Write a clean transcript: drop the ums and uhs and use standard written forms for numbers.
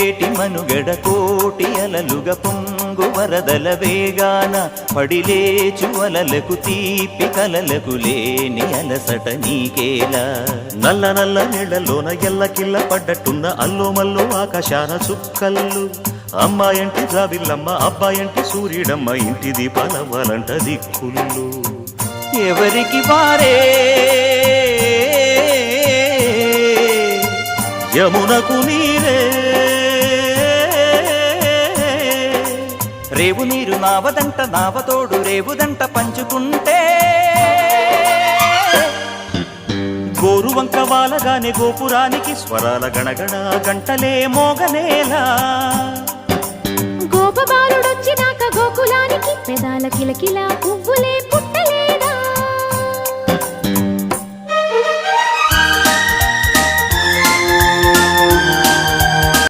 పొంగేటి మనుగడ కోటి అలలుగా పొంగు వరదల వేగాన పడిలేచు అలలకు తీపి కలలకు లేని అలసట నీకేలా నల్ల నల్ల నీళ్లలోన ఎల్లకిల్ల పడ్డట్టున్న అల్లో మల్లో ఆకాశాన చుక్కల్లు అమ్మాయంటి జాబిల్లమ్మ అబ్బాయంటి సూర్యుడమ్మ ఇంటి దీపాలవ్వాలంట దిక్కులు ఎవరికి వారే యమునకు నీరే రేవు నీరు నావదంట నావతోడు రేవుదంట పంచుకుంటే గోరువంక వాలగానే గోపురానికి స్వరాల గణగణ గంటలే మోగనేలా గోపబాలుడొచ్చినాక గోకులానికి పెదాల కిలకిల పువ్వులే పుట్ట